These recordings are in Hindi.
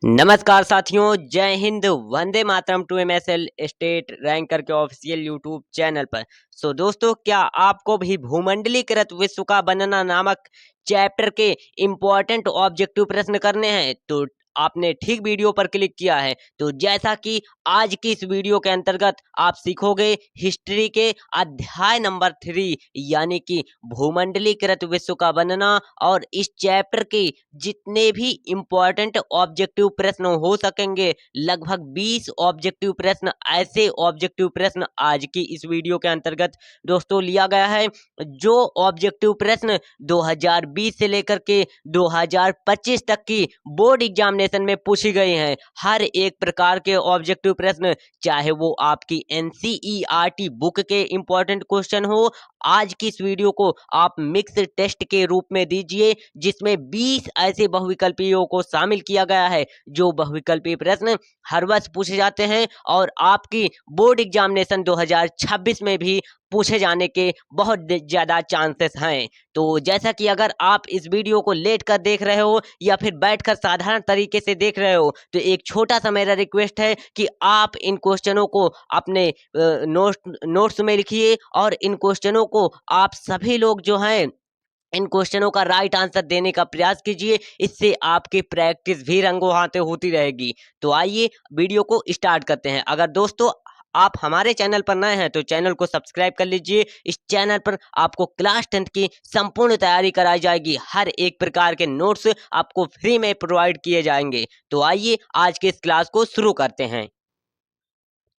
नमस्कार साथियों, जय Hind, Vande Mataram to MSL state ranker के ऑफिशियल यूट्यूब चैनल पर। दोस्तों, क्या आपको भी भूमंडलीकृत विश्व का बनना नामक चैप्टर के इम्पोर्टेंट ऑब्जेक्टिव प्रश्न करने हैं? तो आपने ठीक वीडियो पर क्लिक किया है। तो जैसा कि आज की इस वीडियो के अंतर्गत आप सीखोगे हिस्ट्री के अध्याय नंबर 3 यानी कि भूमंडलीकृत विश्व का बनना, और इस चैप्टर के जितने भी इम्पोर्टेंट ऑब्जेक्टिव प्रश्न हो सकेंगे, लगभग 20 ऑब्जेक्टिव प्रश्न, ऐसे ऑब्जेक्टिव प्रश्न आज की इस वीडियो के अंतर्गत दोस्तों लिया गया है। जो ऑब्जेक्टिव प्रश्न 2020 से लेकर के 2025 तक की बोर्ड एग्जामिनेशन में पूछी गई हैं, हर एक प्रकार के ऑब्जेक्टिव प्रश्न, चाहे वो आपकी एनसीईआरटी बुक के इंपॉर्टेंट क्वेश्चन हो, आज की इस वीडियो को आप मिक्स टेस्ट के रूप में दीजिए, जिसमें 20 ऐसे बहुविकल्पियों को शामिल किया गया है जो बहुविकल्पीय प्रश्न हर वर्ष पूछे जाते हैं और आपकी बोर्ड एग्जामिनेशन 2026 में भी पूछे जाने के बहुत ज्यादा चांसेस हैं। तो जैसा कि अगर आप इस वीडियो को लेट कर देख रहे हो या फिर बैठकर साधारण तरीके से देख रहे हो, तो एक छोटा सा मेरा रिक्वेस्ट है कि आप इन क्वेश्चनों को अपने नोट्स में लिखिए, और इन क्वेश्चनों को आप सभी लोग जो हैं, इन क्वेश्चनों का राइट आंसर देने का प्रयास कीजिए। इससे आपकी प्रैक्टिस भी रंगों हाथे होती रहेगी। तो आइए वीडियो को स्टार्ट करते हैं। अगर दोस्तों आप हमारे चैनल पर नए हैं तो चैनल को सब्सक्राइब कर लीजिए। इस चैनल पर आपको क्लास 10th की संपूर्ण तैयारी कराई जाएगी। हर एक प्रकार के नोट्स आपको फ्री में प्रोवाइड किए जाएंगे। तो आइए आज के इस क्लास को शुरू करते हैं।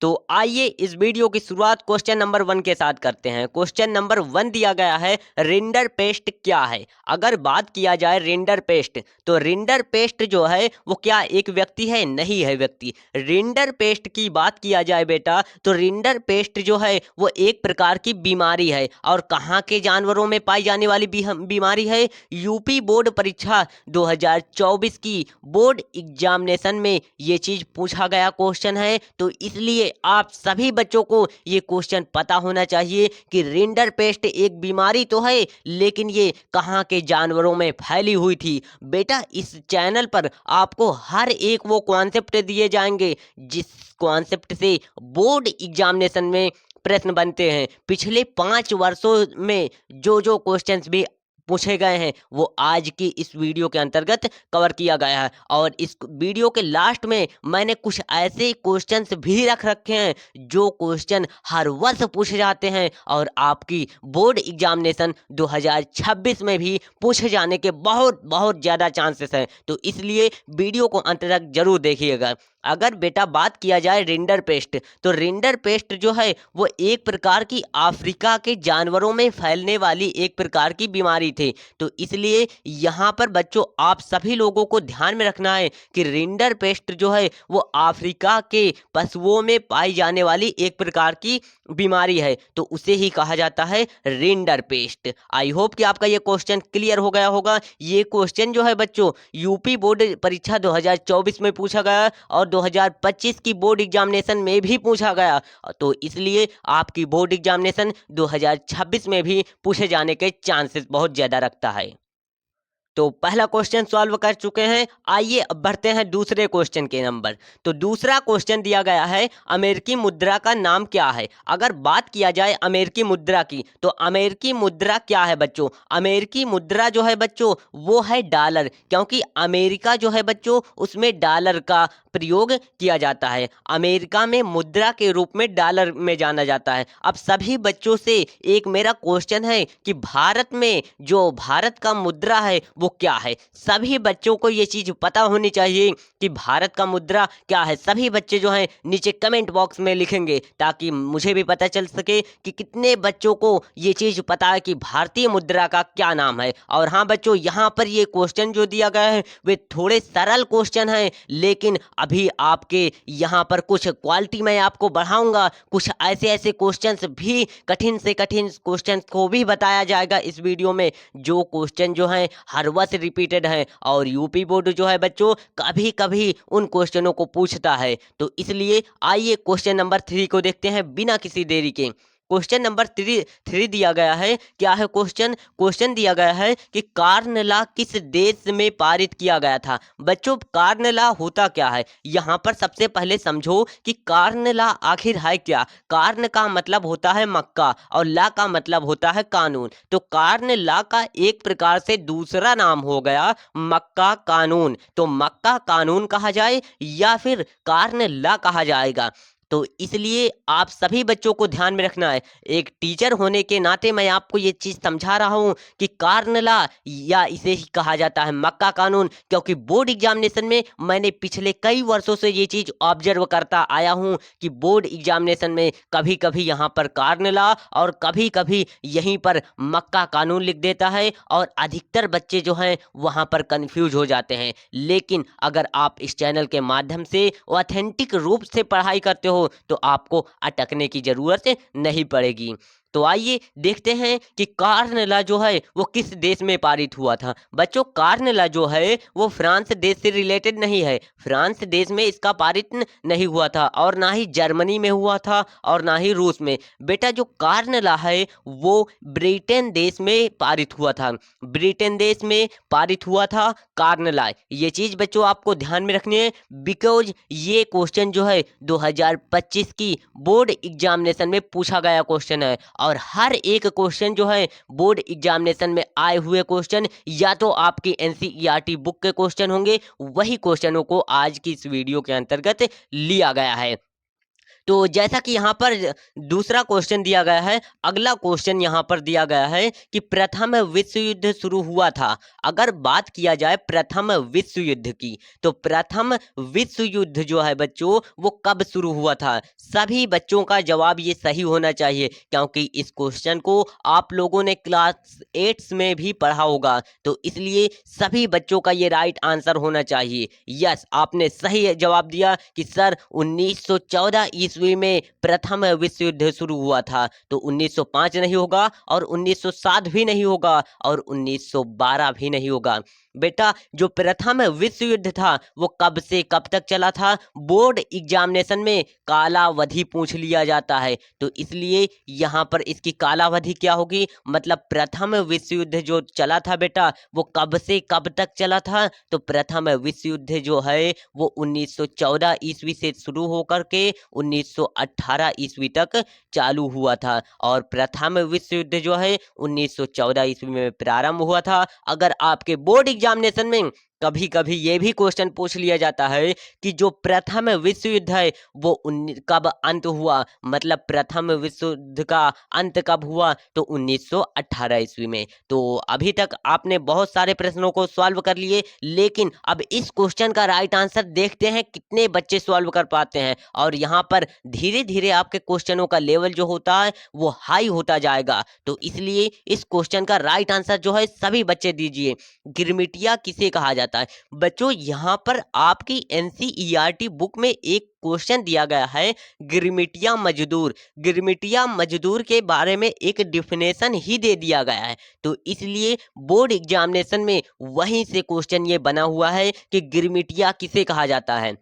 तो आइए इस वीडियो की शुरुआत क्वेश्चन नंबर 1 के साथ करते हैं। क्वेश्चन नंबर 1 दिया गया है, रिंडर पेस्ट क्या है? अगर बात किया जाए रिंडर पेस्ट, तो रिंडर पेस्ट जो है वो क्या एक व्यक्ति है? नहीं है व्यक्ति। रिंडर पेस्ट की बात किया जाए बेटा, तो रिंडर पेस्ट जो है वो एक प्रकार की बीमारी है। और कहाँ के जानवरों में पाई जाने वाली बीमारी है? यूपी बोर्ड परीक्षा 2024 की बोर्ड एग्जामिनेशन में ये चीज पूछा गया क्वेश्चन है। तो इसलिए आप सभी बच्चों को ये क्वेश्चन पता होना चाहिए कि रिंडर पेस्ट एक बीमारी तो है, लेकिन ये कहाँ के जानवरों में फैली हुई थी। बेटा, इस चैनल पर आपको हर एक वो कॉन्सेप्ट दिए जाएंगे जिस कॉन्सेप्ट से बोर्ड एग्जामिनेशन में प्रश्न बनते हैं। पिछले 5 वर्षों में जो जो क्वेश्चंस भी पूछे गए हैं वो आज की इस वीडियो के अंतर्गत कवर किया गया है। और इस वीडियो के लास्ट में मैंने कुछ ऐसे क्वेश्चंस भी रख रखे हैं जो क्वेश्चन हर वर्ष पूछे जाते हैं और आपकी बोर्ड एग्जामिनेशन 2026 में भी पूछे जाने के बहुत बहुत ज़्यादा चांसेस हैं। तो इसलिए वीडियो को अंत तक जरूर देखिएगा। अगर बेटा बात किया जाए रिंडर पेस्ट, तो रिंडर पेस्ट जो है वो एक प्रकार की अफ्रीका के जानवरों में फैलने वाली एक प्रकार की बीमारी थी। तो इसलिए यहाँ पर बच्चों आप सभी लोगों को ध्यान में रखना है कि रिंडर पेस्ट जो है वो अफ्रीका के पशुओं में पाई जाने वाली एक प्रकार की बीमारी है, तो उसे ही कहा जाता है रिंडर पेस्ट। आई होप कि आपका ये क्वेश्चन क्लियर हो गया होगा। ये क्वेश्चन जो है बच्चों यूपी बोर्ड परीक्षा 2024 में पूछा गया और 2025 की बोर्ड एग्जामिनेशन में भी पूछा गया। तो इसलिए आपकी बोर्ड एग्जामिनेशन 2026 में भी पूछे जाने के चांसेस बहुत ज़्यादा रखता है। तो पहला क्वेश्चन सॉल्व कर चुके हैं। आइए अब बढ़ते हैं दूसरे क्वेश्चन के नंबर। तो दूसरा क्वेश्चन दिया गया है, अमेरिकी मुद्रा का नाम क्या है? अगर बात किया जाए अमेरिकी मुद्रा की, तो अमेरिकी मुद्रा क्या है बच्चों? अमेरिकी मुद्रा जो है बच्चों वो है डॉलर, क्योंकि अमेरिका जो है बच्चों उसमें डॉलर का प्रयोग किया जाता है। अमेरिका में मुद्रा के रूप में डॉलर में जाना जाता है। अब सभी बच्चों से एक मेरा क्वेश्चन है कि भारत में जो भारत का मुद्रा है वो क्या है? सभी बच्चों को ये चीज पता होनी चाहिए कि भारत का मुद्रा क्या है। सभी बच्चे जो हैं नीचे कमेंट बॉक्स में लिखेंगे ताकि मुझे भी पता चल सके कि कितने बच्चों को ये चीज पता है कि भारतीय मुद्रा का क्या नाम है। और हाँ बच्चों, यहाँ पर ये क्वेश्चन जो दिया गया है वे थोड़े सरल क्वेश्चन हैं, लेकिन अभी आपके यहाँ पर कुछ क्वालिटी मैं आपको बढ़ाऊंगा। कुछ ऐसे ऐसे क्वेश्चंस भी, कठिन से कठिन क्वेश्चंस को भी बताया जाएगा इस वीडियो में, जो क्वेश्चन जो हैं हर वर्ष रिपीटेड हैं और यूपी बोर्ड जो है बच्चों कभी कभी उन क्वेश्चनों को पूछता है। तो इसलिए आइए क्वेश्चन नंबर 3 को देखते हैं बिना किसी देरी के। क्वेश्चन नंबर थ्री दिया गया है। क्या है क्वेश्चन? क्वेश्चन दिया गया है कि कार्न लॉ किस देश में पारित किया गया था। बच्चों कार्न लॉ होता क्या है, यहाँ पर सबसे पहले समझो कि कार्न लॉ आखिर है क्या। कार्न का मतलब होता है मक्का और लॉ का मतलब होता है कानून। तो कार्न लॉ का एक प्रकार से दूसरा नाम हो गया मक्का कानून। तो मक्का कानून कहा जाए या फिर कार्न लॉ कहा जाएगा। तो इसलिए आप सभी बच्चों को ध्यान में रखना है। एक टीचर होने के नाते मैं आपको ये चीज समझा रहा हूं कि कार्न लॉ या इसे ही कहा जाता है मक्का कानून, क्योंकि बोर्ड एग्जामिनेशन में मैंने पिछले कई वर्षों से ये चीज ऑब्जर्व करता आया हूं कि बोर्ड एग्जामिनेशन में कभी कभी यहाँ पर कार्न लॉ और कभी कभी यहीं पर मक्का कानून लिख देता है और अधिकतर बच्चे जो हैं वहां पर कंफ्यूज हो जाते हैं। लेकिन अगर आप इस चैनल के माध्यम से ऑथेंटिक रूप से पढ़ाई करते हो तो आपको अटकने की जरूरत नहीं पड़ेगी। तो आइए देखते हैं कि कार्न लॉ जो है वो किस देश में पारित हुआ था। बच्चों कार्न लॉ जो है वो फ्रांस देश से रिलेटेड नहीं है। फ्रांस देश में इसका पारित नहीं हुआ था और ना ही जर्मनी में हुआ था और ना ही रूस में। बेटा जो कार्न लॉ है वो ब्रिटेन देश में पारित हुआ था। ब्रिटेन देश में पारित हुआ था कार्न लॉ। ये चीज बच्चों आपको ध्यान में रखनी है, बिकॉज ये क्वेश्चन जो है 2025 की बोर्ड एग्जामिनेशन में पूछा गया क्वेश्चन है। और हर एक क्वेश्चन जो है बोर्ड एग्जामिनेशन में आए हुए क्वेश्चन या तो आपकी एनसीईआरटी बुक के क्वेश्चन होंगे, वही क्वेश्चनों को आज की इस वीडियो के अंतर्गत लिया गया है। तो जैसा कि यहाँ पर दूसरा क्वेश्चन दिया गया है, अगला क्वेश्चन यहाँ पर दिया गया है कि प्रथम विश्व युद्ध शुरू हुआ था। अगर बात किया जाए प्रथम विश्व युद्ध की, तो प्रथम विश्व युद्ध जो है बच्चों वो कब शुरू हुआ था। सभी बच्चों का जवाब ये सही होना चाहिए, क्योंकि इस क्वेश्चन को आप लोगों ने क्लास 8 में भी पढ़ा होगा। तो इसलिए सभी बच्चों का ये राइट आंसर होना चाहिए। यस, आपने सही जवाब दिया कि सर 1914 ईस्वी में प्रथम विश्व युद्ध शुरू हुआ था। तो 1905 नहीं होगा और 1907 भी नहीं होगा और 1912 भी नहीं होगा। बेटा जो प्रथम विश्व युद्ध था वो कब से कब तक चला था, बोर्ड एग्जामिनेशन में कालावधि पूछ लिया जाता है। तो इसलिए यहाँ पर इसकी कालावधि क्या होगी, मतलब प्रथम विश्व युद्ध जो चला था बेटा वो कब से कब तक चला था। तो प्रथम विश्व युद्ध जो है वो 1914 ईस्वी से शुरू होकर के 1918 ईस्वी तक चालू हुआ था। और प्रथम विश्व युद्ध जो है 1914 ईस्वी में प्रारंभ हुआ था। अगर आपके बोर्ड एग्जामिनेशन में कभी कभी ये भी क्वेश्चन पूछ लिया जाता है कि जो प्रथम विश्व युद्ध है वो कब अंत हुआ, मतलब प्रथम विश्व युद्ध का अंत कब हुआ, तो 1918 ईस्वी में। तो अभी तक आपने बहुत सारे प्रश्नों को सॉल्व कर लिए, लेकिन अब इस क्वेश्चन का राइट आंसर देखते हैं कितने बच्चे सॉल्व कर पाते हैं। और यहाँ पर धीरे धीरे आपके क्वेश्चनों का लेवल जो होता है वो हाई होता जाएगा। तो इसलिए इस क्वेश्चन का राइट आंसर जो है सभी बच्चे दीजिए। गिरमिटिया किसे कहा जाता है। बच्चों यहाँ पर आपकी एनसीईआरटी बुक में एक क्वेश्चन दिया गया है गिरमिटिया मजदूर। गिरमिटिया मजदूर के बारे में एक डिफिनेशन ही दे दिया गया है। तो इसलिए बोर्ड एग्जामिनेशन में वहीं से क्वेश्चन ये बना हुआ है कि गिरमिटिया किसे कहा जाता है।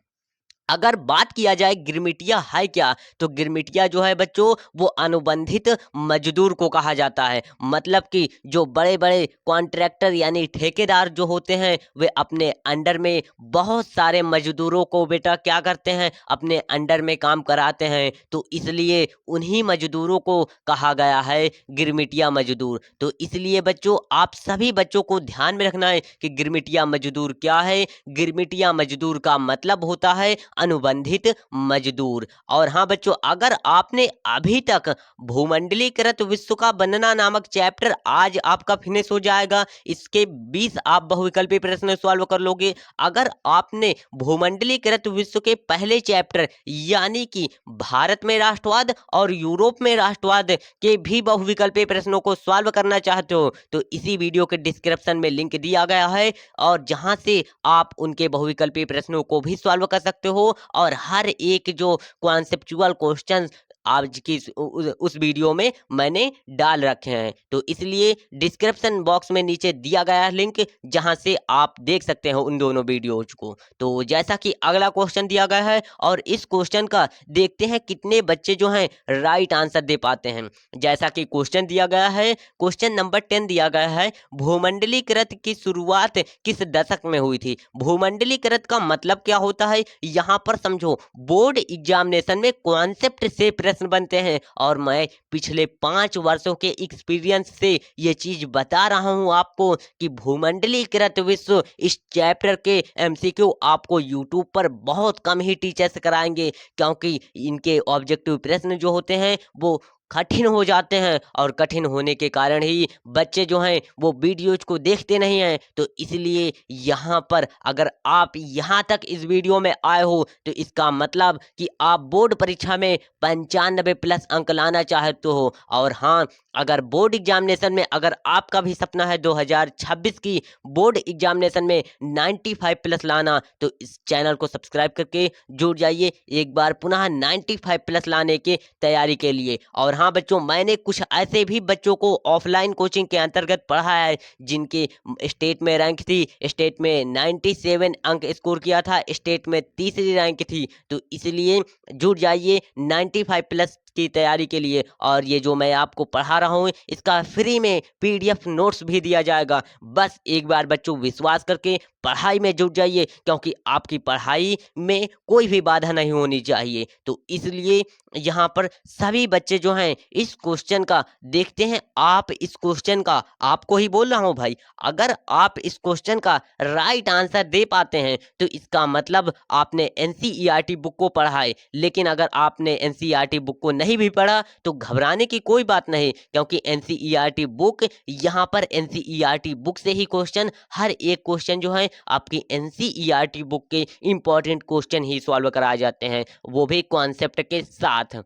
अगर बात किया जाए गिरमिटिया है क्या, तो गिरमिटिया जो है बच्चों वो अनुबंधित मजदूर को कहा जाता है। मतलब कि जो बड़े बड़े कॉन्ट्रैक्टर यानी ठेकेदार जो होते हैं वे अपने अंडर में बहुत सारे मजदूरों को बेटा क्या करते हैं, अपने अंडर में काम कराते हैं। तो इसलिए उन्हीं मजदूरों को कहा गया है गिरमिटिया मजदूर। तो इसलिए बच्चों आप सभी बच्चों को ध्यान में रखना है कि गिरमिटिया मजदूर क्या है। गिरमिटिया मजदूर का मतलब होता है अनुबंधित मजदूर। और हाँ बच्चों, अगर आपने अभी तक भूमंडलीकृत विश्व का बनना नामक चैप्टर आज आपका फिनिश हो जाएगा, इसके 20 आप बहुविकल्पी प्रश्न सॉल्व कर लोगे। अगर आपने भूमंडलीकृत विश्व के पहले चैप्टर यानी कि भारत में राष्ट्रवाद और यूरोप में राष्ट्रवाद के भी बहुविकल्पी प्रश्नों को सॉल्व करना चाहते हो तो इसी वीडियो के डिस्क्रिप्शन में लिंक दिया गया है और जहां से आप उनके बहुविकल्पी प्रश्नों को भी सॉल्व कर सकते हो। और हर एक जो कॉन्सेप्चुअल क्वेश्चन आज की उस वीडियो में मैंने डाल रखे हैं। तो इसलिए डिस्क्रिप्शन बॉक्स में नीचे दिया गया है लिंक, जहां से आप देख सकते हैं उन दोनों वीडियोज को। तो जैसा कि अगला क्वेश्चन दिया गया है और इस क्वेश्चन का देखते हैं कितने बच्चे जो हैं राइट आंसर दे पाते हैं। जैसा कि क्वेश्चन दिया गया है, क्वेश्चन नंबर 10 दिया गया है, भूमंडलीकृत की शुरुआत किस दशक में हुई थी? भूमंडलीकृत का मतलब क्या होता है यहाँ पर समझो। बोर्ड एग्जामिनेशन में कॉन्सेप्ट से प्रश्न बनते हैं और मैं पिछले 5 वर्षों के एक्सपीरियंस से ये चीज बता रहा हूँ आपको कि भूमंडलीकृत विश्व इस चैप्टर के एमसीक्यू आपको यूट्यूब पर बहुत कम ही टीचर्स कराएंगे, क्योंकि इनके ऑब्जेक्टिव प्रश्न जो होते हैं वो कठिन हो जाते हैं और कठिन होने के कारण ही बच्चे जो हैं वो वीडियोज को देखते नहीं हैं। तो इसलिए यहाँ पर अगर आप यहाँ तक इस वीडियो में आए हो तो इसका मतलब कि आप बोर्ड परीक्षा में 95 प्लस अंक लाना चाहते हो। और हाँ, अगर बोर्ड एग्जामिनेशन में अगर आपका भी सपना है 2026 की बोर्ड एग्जामिनेशन में 95 प्लस लाना, तो इस चैनल को सब्सक्राइब करके जुड़ जाइए एक बार पुनः 95 प्लस लाने की तैयारी के लिए। और हाँ बच्चों, मैंने कुछ ऐसे भी बच्चों को ऑफलाइन कोचिंग के अंतर्गत पढ़ाया है जिनके स्टेट में रैंक थी, स्टेट में 97 अंक स्कोर किया था, स्टेट में तीसरी रैंक थी। तो इसलिए जुड़ जाइए 95 प्लस की तैयारी के लिए। और ये जो मैं आपको पढ़ा रहा हूँ इसका फ्री में पीडीएफ नोट्स भी दिया जाएगा। बस एक बार बच्चों विश्वास करके पढ़ाई में जुट जाइए, क्योंकि आपकी पढ़ाई में कोई भी बाधा नहीं होनी चाहिए। तो इसलिए यहाँ पर सभी बच्चे जो हैं इस क्वेश्चन का देखते हैं। आप इस क्वेश्चन का, आपको ही बोल रहा हूँ भाई, अगर आप इस क्वेश्चन का राइट आंसर दे पाते हैं तो इसका मतलब आपने एनसीईआरटी बुक को पढ़ा है। लेकिन अगर आपने एनसीईआरटी बुक को नहीं भी पढ़ा तो घबराने की कोई बात नहीं, क्योंकि एनसीईआरटी बुक, यहाँ पर एनसीईआरटी बुक से ही क्वेश्चन, हर एक क्वेश्चन जो है आपकी एनसीईआरटी बुक के इंपॉर्टेंट क्वेश्चन ही सॉल्व कराए जाते हैं, वो भी कॉन्सेप्ट के साथ।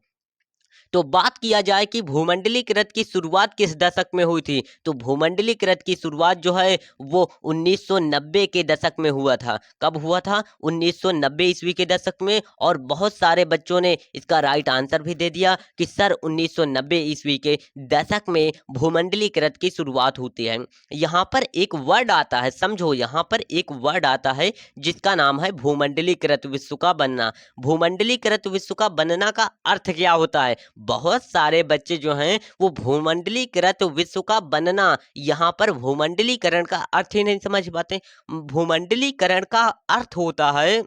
तो बात किया जाए कि भूमंडलीकृत की शुरुआत किस दशक में हुई थी, तो भूमंडलीकृत की शुरुआत जो है वो 1990 के दशक में हुआ था। कब हुआ था? 1990 ईस्वी के दशक में। और बहुत सारे बच्चों ने इसका राइट आंसर भी दे दिया कि सर 1990 ईस्वी के दशक में भूमंडलीकृत की शुरुआत होती है। यहाँ पर एक वर्ड आता है, समझो, यहाँ पर एक वर्ड आता है जिसका नाम है भूमंडलीकृत विश्व का बनना। भूमंडलीकृत विश्व का बनना का अर्थ क्या होता है? बहुत सारे बच्चे जो हैं वो भूमंडलीकृत विश्व का बनना, यहाँ पर भूमंडलीकरण का अर्थ ही नहीं समझ पाते। भूमंडलीकरण का अर्थ होता है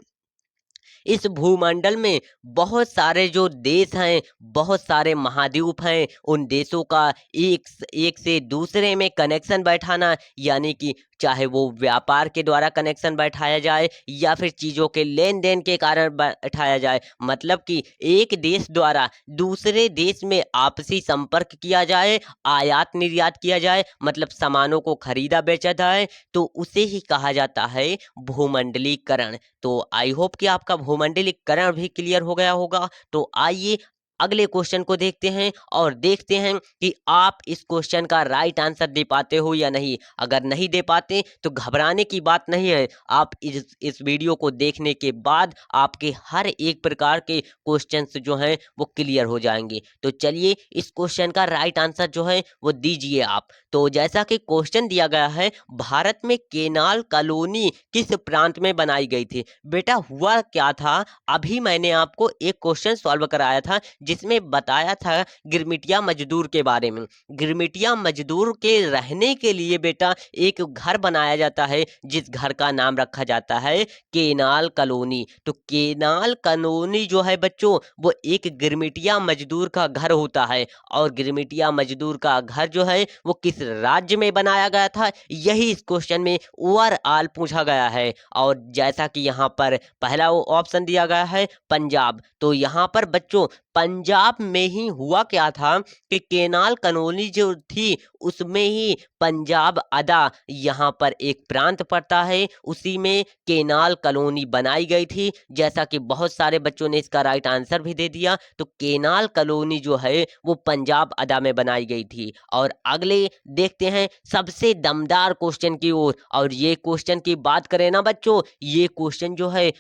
इस भूमंडल में बहुत सारे जो देश हैं, बहुत सारे महाद्वीप हैं, उन देशों का एक से दूसरे में कनेक्शन बैठाना, यानी कि चाहे वो व्यापार के द्वारा कनेक्शन बैठाया जाए या फिर चीज़ों के लेन देन के कारण बैठाया जाए। मतलब कि एक देश द्वारा दूसरे देश में आपसी संपर्क किया जाए, आयात निर्यात किया जाए, मतलब सामानों को खरीदा बेचा जाए, तो उसे ही कहा जाता है भूमंडलीकरण। तो आई होप कि आपका भूमंडलीकरण भी क्लियर हो गया होगा। तो आइए अगले क्वेश्चन को देखते हैं और देखते हैं कि आप इस क्वेश्चन का राइट आंसर दे पाते हो या नहीं। अगर नहीं दे पाते तो घबराने की बात नहीं है। आप इस वीडियो को देखने के बाद आपके हर एक प्रकार के क्वेश्चंस जो हैं वो क्लियर हो जाएंगे। तो चलिए इस क्वेश्चन का राइट आंसर जो है वो दीजिए आप। तो जैसा कि क्वेश्चन दिया गया है, भारत में केनाल कॉलोनी किस प्रांत में बनाई गई थी? बेटा हुआ क्या था, अभी मैंने आपको एक क्वेश्चन सॉल्व कराया था जिसमें बताया था गिरमिटिया मजदूर के बारे में। गिरमिटिया मजदूर के रहने के लिए बेटा एक घर बनाया जाता है जिस घर का नाम रखा जाता है केनाल कॉलोनी। तो केनाल कॉलोनी जो है बच्चों वो एक गिरमिटिया मजदूर का घर होता है। और गिरमिटिया मजदूर का घर जो है वो किस राज्य में बनाया गया था, यही इस क्वेश्चन में ओवरऑल पूछा गया है। और जैसा कि यहाँ पर पहला ऑप्शन दिया गया है पंजाब, तो यहाँ पर बच्चों पंजाब में ही हुआ क्या था कि केनाल कॉलोनी जो थी उसमें ही पंजाब अदा यहाँ पर एक प्रांत पड़ता है, उसी में केनाल कॉलोनी बनाई गई थी। जैसा कि बहुत सारे बच्चों ने इसका राइट आंसर भी दे दिया, तो केनाल कॉलोनी जो है वो पंजाब अदा में बनाई गई थी। और अगले देखते हैं सबसे दमदार क्वेश्चन की ओर। और ये क्वेश्चन की बात करें ना बच्चों, ये क्वेश्चन जो है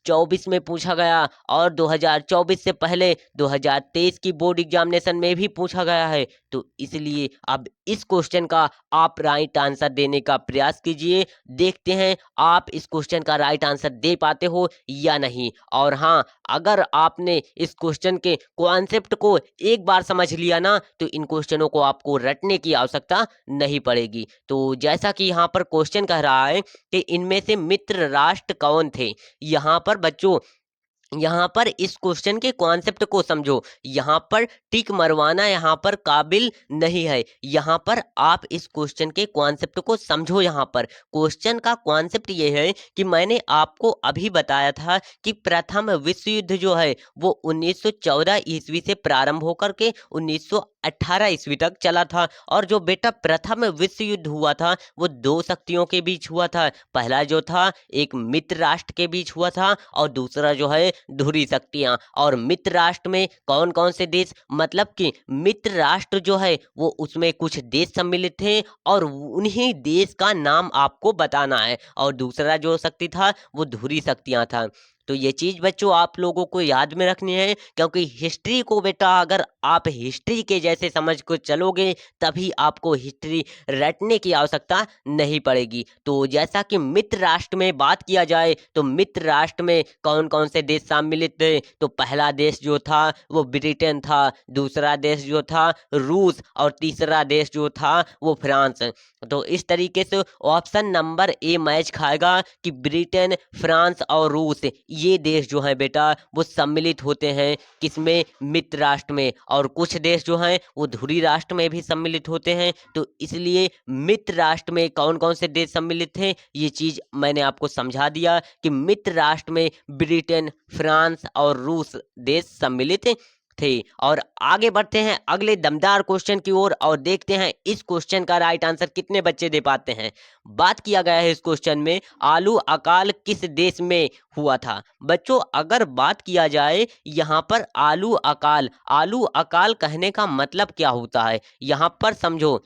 2024 में पूछा गया और 2024 से पहले 2023 की बोर्ड एग्जामिनेशन में भी पूछा गया है। तो इसलिए अब इस क्वेश्चन का आप राइट आंसर देने का प्रयास कीजिए। देखते हैं आप इस क्वेश्चन का राइट आंसर दे पाते हो या नहीं। और हाँ, अगर आपने इस क्वेश्चन के कॉन्सेप्ट को एक बार समझ लिया ना, तो इन क्वेश्चनों को आपको रटने की आवश्यकता नहीं पड़ेगी। तो जैसा कि यहाँ पर क्वेश्चन कह रहा है कि इनमें से मित्र राष्ट्र कौन थे। यहाँ पर बच्चों, यहाँ पर इस क्वेश्चन के कॉन्सेप्ट को समझो। यहाँ पर टिक मरवाना यहाँ पर काबिल नहीं है। यहाँ पर आप इस क्वेश्चन के कॉन्सेप्ट को समझो। यहाँ पर क्वेश्चन का कॉन्सेप्ट ये है कि मैंने आपको अभी बताया था कि प्रथम विश्व युद्ध जो है वो 1914 ईस्वी से प्रारंभ होकर के 1918 ईस्वी तक चला था। और जो बेटा प्रथम विश्व युद्ध हुआ था वो दो शक्तियों के बीच हुआ था। पहला जो था एक मित्र राष्ट्र के बीच हुआ था और दूसरा जो है धुरी शक्तियां। और मित्र राष्ट्र में कौन कौन से देश, मतलब कि मित्र राष्ट्र जो है वो उसमें कुछ देश सम्मिलित थे और उन्हीं देश का नाम आपको बताना है। और दूसरा जो शक्ति था वो धुरी शक्तियां था। तो ये चीज बच्चों आप लोगों को याद में रखनी है, क्योंकि हिस्ट्री को बेटा अगर आप हिस्ट्री के जैसे समझ को चलोगे तभी आपको हिस्ट्री रटने की आवश्यकता नहीं पड़ेगी। तो जैसा कि मित्र राष्ट्र में बात किया जाए तो मित्र राष्ट्र में कौन कौन से देश सम्मिलित थे। तो पहला देश जो था वो ब्रिटेन था, दूसरा देश जो था रूस और तीसरा देश जो था वो फ्रांस। तो इस तरीके से ऑप्शन नंबर ए मैच खाएगा कि ब्रिटेन, फ्रांस और रूस ये देश जो है बेटा वो सम्मिलित होते हैं किसमें, मित्र राष्ट्र में। और कुछ देश जो हैं वो धुरी राष्ट्र में भी सम्मिलित होते हैं। तो इसलिए मित्र राष्ट्र में कौन कौन से देश सम्मिलित थे ये चीज मैंने आपको समझा दिया कि मित्र राष्ट्र में ब्रिटेन, फ्रांस और रूस देश सम्मिलित थे। और आगे बढ़ते हैं अगले दमदार क्वेश्चन की ओर और देखते हैं इस क्वेश्चन का राइट आंसर कितने बच्चे दे पाते हैं। बात किया गया है इस क्वेश्चन में आलू अकाल किस देश में हुआ था। बच्चों अगर बात किया जाए यहाँ पर आलू अकाल कहने का मतलब क्या होता है, यहाँ पर समझो।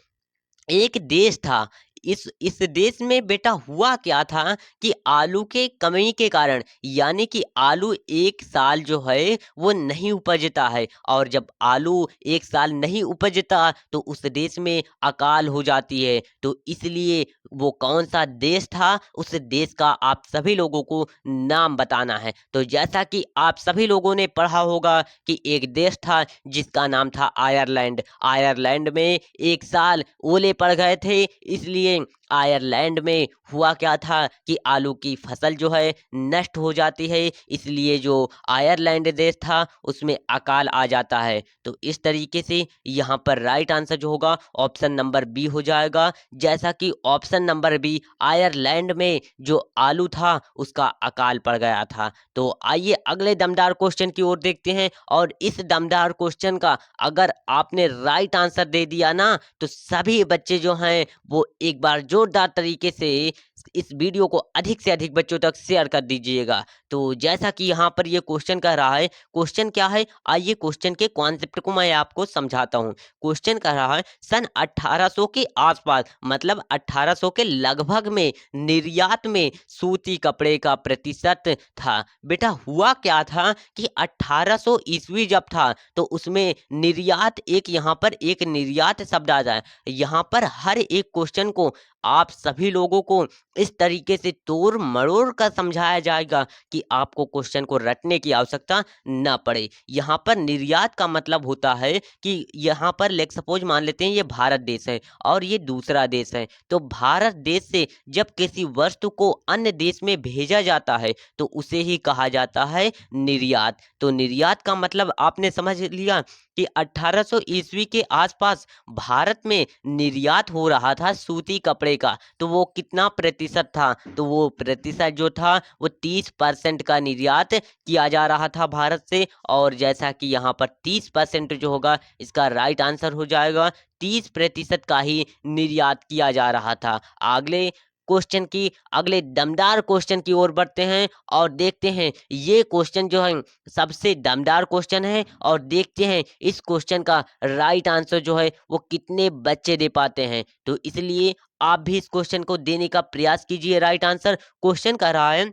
एक देश था, इस देश में बेटा हुआ क्या था कि आलू के कमी के कारण, यानी कि आलू एक साल जो है वो नहीं उपजता है। और जब आलू एक साल नहीं उपजता तो उस देश में अकाल हो जाती है। तो इसलिए वो कौन सा देश था उस देश का आप सभी लोगों को नाम बताना है। तो जैसा कि आप सभी लोगों ने पढ़ा होगा कि एक देश था जिसका नाम था आयरलैंड। आयरलैंड में एक साल ओले पड़ गए थे, इसलिए आयरलैंड में हुआ क्या था कि आलू की फसल जो है नष्ट हो जाती है। इसलिए जो आयरलैंड देश था उसमें अकाल आ जाता है। तो इस तरीके से यहाँ पर राइट आंसर जो होगा ऑप्शन नंबर बी हो जाएगा। जैसा कि ऑप्शन नंबर बी आयरलैंड में जो आलू था उसका अकाल पड़ गया था। तो आइए अगले दमदार क्वेश्चन की ओर देखते हैं। और इस दमदार क्वेश्चन का अगर आपने राइट आंसर दे दिया ना तो सभी बच्चे जो हैं वो एक बार जोरदार तरीके से इस वीडियो को अधिक से अधिक बच्चों तक शेयर कर दीजिएगा। तो जैसा कि यहाँ पर ये क्वेश्चन कह रहा है, क्वेश्चन क्या है आइए क्वेश्चन के कॉन्सेप्ट को मैं आपको समझाता हूँ। क्वेश्चन कह रहा है सन 1800 के आसपास, मतलब 1800 के लगभग में निर्यात में सूती कपड़े का प्रतिशत था। बेटा हुआ क्या था कि 1800 ईस्वी जब था तो उसमें निर्यात, एक यहाँ पर एक निर्यात शब्द आ जाए। यहाँ पर हर एक क्वेश्चन को आप सभी लोगों को इस तरीके से तोड़ मरोड़ कर समझाया जाएगा कि आपको क्वेश्चन को रटने की आवश्यकता ना पड़े। यहाँ पर निर्यात का मतलब होता है कि यहाँ पर लेट सपोज मान लेते हैं ये भारत देश है और ये दूसरा देश है। तो भारत देश से जब किसी वस्तु को अन्य देश में भेजा जाता है तो उसे ही कहा जाता है निर्यात। तो निर्यात का मतलब आपने समझ लिया कि 1800 ईस्वी के आसपास भारत में निर्यात हो रहा था सूती कपड़े का। तो वो कितना प्रतिशत था, तो वो प्रतिशत जो था वो 30% का निर्यात किया जा रहा था भारत से। और जैसा कि यहाँ पर 30% जो होगा इसका राइट आंसर हो जाएगा, 30% का ही निर्यात किया जा रहा था। अगले क्वेश्चन की, अगले दमदार क्वेश्चन की ओर बढ़ते हैं और देखते हैं ये क्वेश्चन जो है सबसे दमदार क्वेश्चन है। और देखते हैं इस क्वेश्चन का राइट आंसर जो है वो कितने बच्चे दे पाते हैं। तो इसलिए आप भी इस क्वेश्चन को देने का प्रयास कीजिए राइट आंसर। क्वेश्चन कर रहा है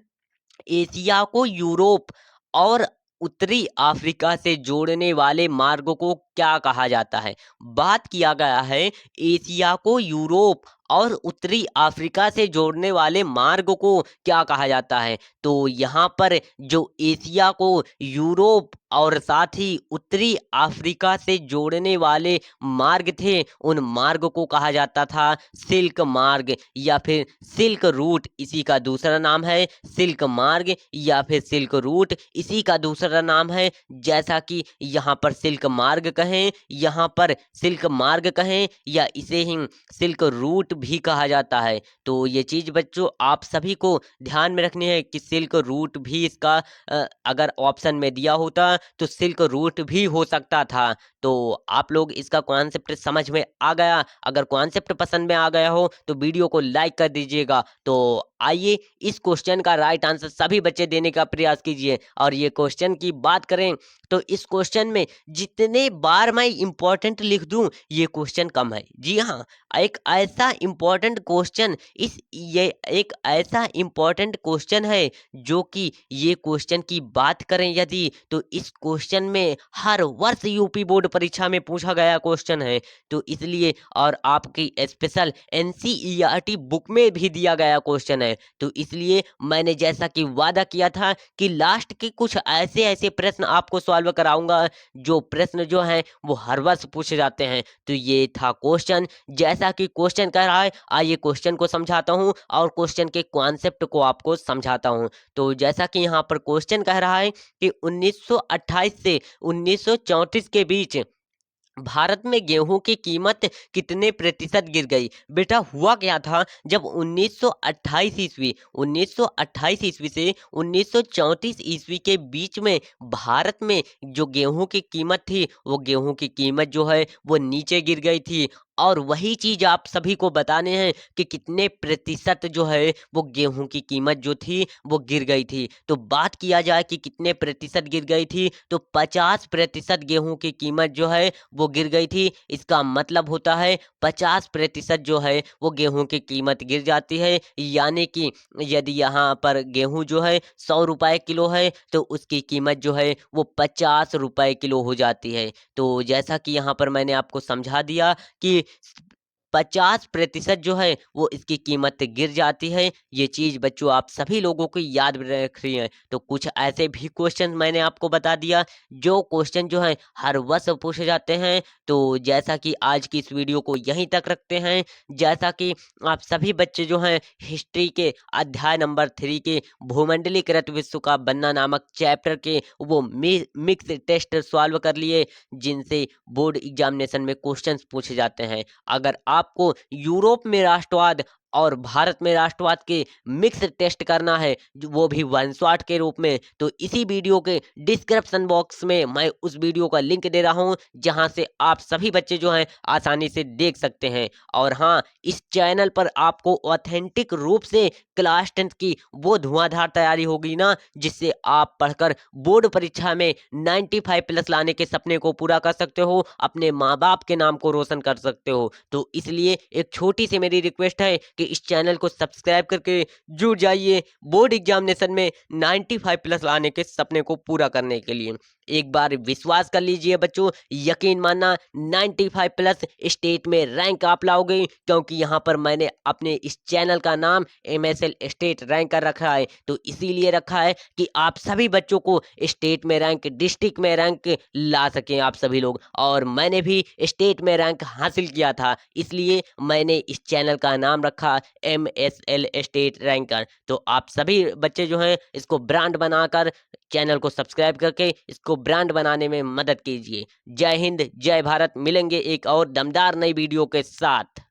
एशिया को यूरोप और उत्तरी अफ्रीका से जोड़ने वाले मार्ग को क्या कहा जाता है? बात किया गया है एशिया को यूरोप और उत्तरी अफ्रीका से जोड़ने वाले मार्ग को क्या कहा जाता है? तो यहाँ पर जो एशिया को यूरोप और साथ ही उत्तरी अफ्रीका से जोड़ने वाले मार्ग थे, उन मार्ग को कहा जाता था सिल्क मार्ग या फिर सिल्क रूट। इसी का दूसरा नाम है सिल्क मार्ग या फिर सिल्क रूट, इसी का दूसरा नाम है। जैसा कि यहाँ पर सिल्क मार्ग कहें, यहाँ पर सिल्क मार्ग कहें या इसे ही सिल्क रूट भी कहा जाता है। तो ये चीज़ बच्चों आप सभी को ध्यान में रखनी है कि सिल्क रूट भी इसका अगर ऑप्शन में दिया होता तो सिल्क रूट भी हो सकता था। तो आप लोग इसका कॉन्सेप्ट समझ में आ गया? अगर कॉन्सेप्ट पसंद में आ गया हो तो वीडियो को लाइक कर दीजिएगा। तो आइए इस क्वेश्चन का राइट आंसर सभी बच्चे देने का प्रयास कीजिए। और ये क्वेश्चन की बात करें तो इस क्वेश्चन में जितने बार मैं इंपॉर्टेंट लिख दूं ये क्वेश्चन कम है। जी हाँ, एक ऐसा इंपॉर्टेंट क्वेश्चन ये एक ऐसा इंपॉर्टेंट क्वेश्चन है जो कि ये क्वेश्चन की बात करें यदि तो इस क्वेश्चन में हर वर्ष यूपी बोर्ड परीक्षा में पूछा गया क्वेश्चन है। तो इसलिए और आपकी स्पेशल एनसीईआरटी बुक में भी दिया गया क्वेश्चन है। तो इसलिए मैंने जैसा कि वादा किया था कि लास्ट के कुछ ऐसे ऐसे प्रश्न आपको सॉल्व कराऊंगा जो प्रश्न जो हैं वो हर वर्ष पूछे जाते हैं। तो ये था क्वेश्चन। जैसा कि क्वेश्चन कह रहा है, आइए क्वेश्चन को समझाता हूँ और क्वेश्चन के कॉन्सेप्ट को आपको समझाता हूँ। तो जैसा कि यहाँ पर क्वेश्चन कह रहा है कि 1928 से 1934 के बीच भारत में गेहूं की कीमत कितने प्रतिशत गिर गई? बेटा हुआ क्या था जब 1928 ईस्वी से 1934 ईस्वी के बीच में भारत में जो गेहूं की कीमत थी वो गेहूं की कीमत जो है वो नीचे गिर गई थी। और वही चीज आप सभी को बताने हैं कि कितने प्रतिशत जो है वो गेहूं की कीमत जो थी वो गिर गई थी। तो बात किया जाए कि कितने प्रतिशत गिर गई थी तो 50% गेहूं की कीमत जो है वो गिर गई थी। इसका मतलब होता है 50% जो है वो गेहूं की कीमत गिर जाती है। यानी कि यदि यहाँ पर गेहूं जो है 100 रुपए किलो है तो उसकी कीमत जो है वो 50 रुपए किलो हो जाती है। तो जैसा कि यहाँ पर मैंने आपको समझा दिया कि 50% जो है वो इसकी कीमत गिर जाती है। ये चीज़ बच्चों आप सभी लोगों को याद रख रही है। तो कुछ ऐसे भी क्वेश्चन मैंने आपको बता दिया जो क्वेश्चन जो है हर वर्ष पूछे जाते हैं। तो जैसा कि आज की इस वीडियो को यहीं तक रखते हैं। जैसा कि आप सभी बच्चे जो हैं हिस्ट्री के अध्याय नंबर 3 के भूमंडलीकृत विश्व का बनना नामक चैप्टर के वो मिक्स टेस्ट सॉल्व कर लिए जिनसे बोर्ड एग्जामिनेशन में क्वेश्चंस पूछे जाते हैं। अगर आपको यूरोप में राष्ट्रवाद और भारत में राष्ट्रवाद के मिक्स टेस्ट करना है वो भी वन शॉट के रूप में, तो इसी वीडियो के डिस्क्रिप्शन बॉक्स में मैं उस वीडियो का लिंक दे रहा हूं जहां से आप सभी बच्चे जो हैं आसानी से देख सकते हैं। और हाँ, इस चैनल पर आपको ऑथेंटिक रूप से क्लास 10 की वो धुआंधार तैयारी होगी ना जिससे आप पढ़कर बोर्ड परीक्षा में 95+ लाने के सपने को पूरा कर सकते हो, अपने माँ बाप के नाम को रोशन कर सकते हो। तो इसलिए एक छोटी सी मेरी रिक्वेस्ट है कि इस चैनल को सब्सक्राइब करके जुड़ जाइए बोर्ड एग्जामिनेशन में 95+ लाने के सपने को पूरा करने के लिए। एक बार विश्वास कर लीजिए बच्चों, यकीन मानना 95+ स्टेट में रैंक आप लाओगे, क्योंकि यहाँ पर मैंने अपने इस चैनल का नाम MSL स्टेट रैंक कर रखा है। तो इसीलिए रखा है कि आप सभी बच्चों को स्टेट में रैंक, डिस्ट्रिक्ट में रैंक ला सकें आप सभी लोग। और मैंने भी स्टेट में रैंक हासिल किया था, इसलिए मैंने इस चैनल का नाम रखा MSL स्टेट रैंकर। तो आप सभी बच्चे जो हैं इसको ब्रांड बनाकर चैनल को सब्सक्राइब करके इसको ब्रांड बनाने में मदद कीजिए। जय हिंद, जय भारत। मिलेंगे एक और दमदार नई वीडियो के साथ।